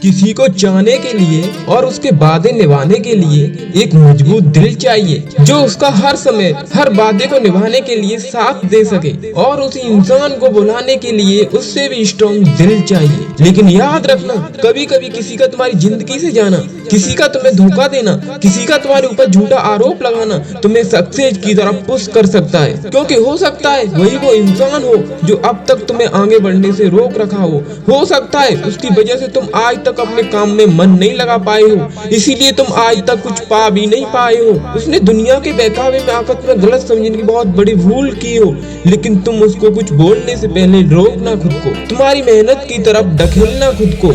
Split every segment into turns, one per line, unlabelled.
किसी को चाहने के लिए और उसके वादे निभाने के लिए एक मजबूत दिल चाहिए जो उसका हर समय हर वादे को निभाने के लिए साथ दे सके, और उसी इंसान को बुलाने के लिए उससे भी स्ट्रॉन्ग दिल चाहिए। लेकिन याद रखना, कभी कभी किसी का तुम्हारी जिंदगी से जाना, किसी का तुम्हें धोखा देना, किसी का तुम्हारे ऊपर झूठा आरोप लगाना तुम्हें सक्सेस की तरफ पुश कर सकता है, क्योंकि हो सकता है वही वो इंसान हो जो अब तक तुम्हें आगे बढ़ने से रोक रखा हो सकता है उसकी वजह से तुम आज तक अपने काम में मन नहीं लगा पाए हो, इसीलिए तुम आज तक कुछ पा भी नहीं पाए हो। उसने दुनिया के बहकावे में आकर तुम्हें गलत समझने की बहुत बड़ी भूल की हो, लेकिन तुम उसको कुछ बोलने से पहले रोकना खुद को, तुम्हारी मेहनत की तरफ ढकेलना खुद को,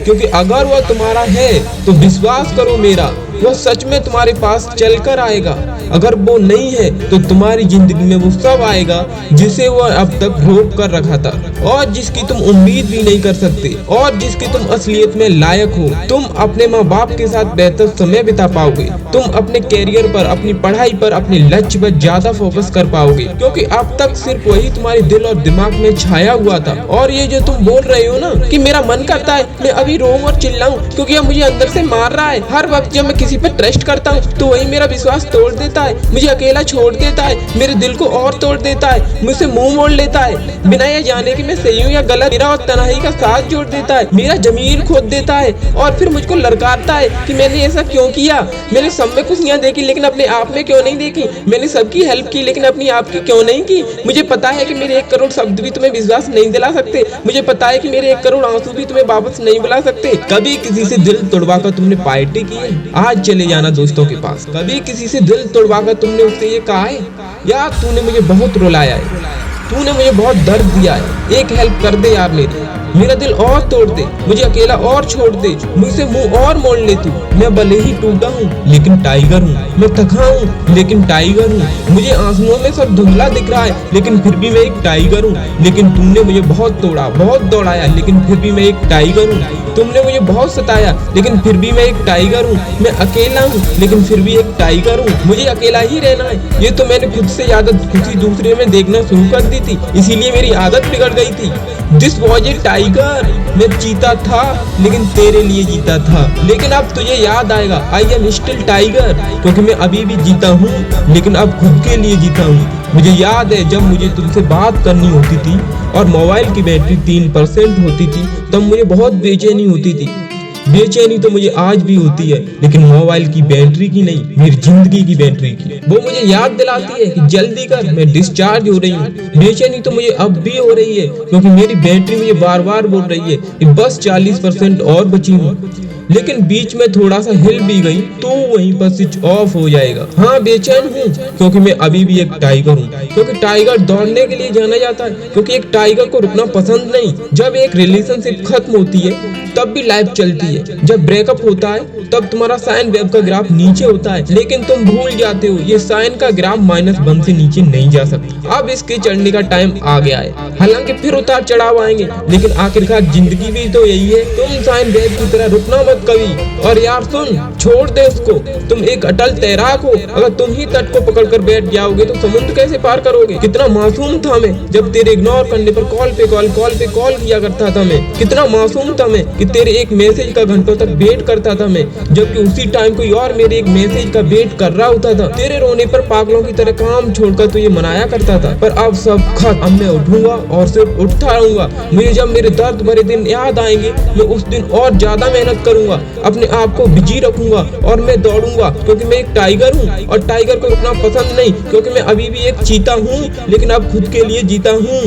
क्योंकि अगर वह तुम्हारा है तो विश्वास करो मेरा, वह सच में तुम्हारे पास चलकर आएगा। अगर वो नहीं है तो तुम्हारी जिंदगी में वो सब आएगा जिसे वह अब तक रोक कर रखा था, और जिसकी तुम उम्मीद भी नहीं कर सकते, और जिसकी तुम असलियत में लायक हो। तुम अपने माँ बाप के साथ बेहतर समय बिता पाओगे, तुम अपने कैरियर पर, अपनी पढ़ाई पर, अपने लक्ष्य पर ज्यादा फोकस कर पाओगे, क्योंकि अब तक सिर्फ वही तुम्हारे दिल और दिमाग में छाया हुआ था। और ये जो तुम बोल रहे हो ना कि मेरा मन करता है मैं अभी रोऊं और चिल्लाऊं क्योंकि अब मुझे अंदर से मार रहा है, हर वक्त जब मैं किसी पे ट्रस्ट करता हूँ तो वही मेरा विश्वास तोड़ देता है, मुझे अकेला छोड़ देता है, मेरे दिल को और तोड़ देता है, मुझसे मुंह मोड़ लेता है बिना ये जाने कि मैं सही हूँ या गलत, मेरा और तन्हाई का साथ जोड़ देता है, मेरा जमीर खोद देता है, और फिर मुझको ललकारता है कि मैंने ऐसा क्यों किया, मैंने सब में खुशियाँ देखी लेकिन अपने आप में क्यों नहीं देखी, मैंने सबकी हेल्प की लेकिन अपनी आप की क्यों नहीं की। मुझे पता है कि मेरे 1 करोड़ शब्द भी तुम्हें विश्वास नहीं दिला सकते, मुझे पता है कि मेरे 1 करोड़ आंसू भी तुम्हें वापस नहीं बुला सकते। कभी किसी से दिल तोड़वा कर तुमने पार्टी की है? आज चले जाना दोस्तों के पास। कभी किसी से दिल तोड़वा कर तुमने उससे ये कहा है, यार तूने मुझे बहुत रुलाया है, तूने मुझे बहुत दर्द दिया है, एक हेल्प कर दे यार मेरा दिल और तोड़ दे, मुझे अकेला और छोड़ दे, मुझसे मुंह और मोड़ ले तू। मैं भले ही टूटा हूँ लेकिन टाइगर हूँ, मैं थका हूँ लेकिन टाइगर हूँ, मुझे आंसुओं में सब धुंधला दिख रहा है लेकिन फिर भी मैं एक टाइगर हूँ। लेकिन तुमने मुझे बहुत तोड़ा, बहुत दौड़ाया, लेकिन फिर भी मैं एक टाइगर हूँ। तुमने मुझे बहुत सताया लेकिन फिर भी मैं एक टाइगर हूँ। मैं अकेला हूँ लेकिन फिर भी एक टाइगर हूँ, मुझे अकेला ही रहना है। ये तो मैंने खुद से ज्यादा खुशी दूसरे में देखना शुरू कर दी थी, इसीलिए मेरी आदत बिगड़ गई थी। दिस वॉज ए टाइगर, मैं चीता था लेकिन तेरे लिए जीता था। लेकिन अब तुझे याद आएगा, आई एम स्टिल टाइगर, क्योंकि मैं अभी भी जीता हूँ लेकिन अब खुद के लिए जीता हूँ। मुझे याद है जब मुझे तुमसे बात करनी होती थी और मोबाइल की बैटरी 3% होती थी तब मुझे बहुत बेचैनी होती थी। बेचैनी तो मुझे आज भी होती है, लेकिन मोबाइल की बैटरी की नहीं, मेरी जिंदगी की बैटरी की। वो मुझे याद दिलाती है कि जल्दी कर, मैं डिस्चार्ज हो रही हूँ। बेचैनी तो मुझे अब भी हो रही है क्योंकि मेरी बैटरी मुझे बार बार बोल रही है कि बस 40% और बची हूँ, लेकिन बीच में थोड़ा सा हिल भी गई तो वहीं पर स्विच ऑफ हो जाएगा। हाँ बेचैन हूँ क्योंकि मैं अभी भी एक टाइगर हूँ, क्योंकि टाइगर दौड़ने के लिए जाना जाता है, क्योंकि एक टाइगर को रुकना पसंद नहीं। जब एक रिलेशनशिप खत्म होती है तब भी लाइफ चलती है, जब ब्रेकअप होता है तब तुम्हारा साइन वेव का ग्राफ नीचे होता है, लेकिन तुम भूल जाते हो ये साइन का ग्राफ -1 से नीचे नहीं जा सकता। अब इसके चढ़ने का टाइम आ गया है, हालांकि फिर उतार चढ़ाव आएंगे, लेकिन आखिरकार जिंदगी भी तो यही है। तुम साइन वेव की तरह रुकना मत कभी। और यार सुन, छोड़ दे उसको, तुम एक अटल तैराक हो, अगर तुम ही तट को पकड़ कर बैठ जाओगे तो समुद्र कैसे पार करोगे। कितना मासूम था मैं जब तेरे इग्नोर करने पर कॉल पे कॉल किया करता था मैं, कितना मासूम था मैं कि तेरे एक मैसेज का घंटों तक वेट करता था मैं, जबकि उसी टाइम कोई और मेरे एक मैसेज का वेट कर रहा होता था। तेरे रोने पर पागलों की तरह काम छोड़कर तो ये मनाया करता था, पर अब सब खत्म। अब मैं उठूंगा और सिर्फ उठता रहूंगा। मुझे जब मेरे दर्द भरे दिन याद आएंगे मैं उस दिन और ज्यादा मेहनत करूंगा, अपने आप को बिजी रखूंगा और मैं दौड़ूंगा, क्योंकि मैं एक टाइगर हूँ और टाइगर को रुकना पसंद नहीं, क्योंकि मैं अभी भी एक चीता हूँ लेकिन अब खुद के लिए जीता हूँ।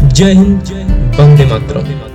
जय हिंद, वंदे मातरम।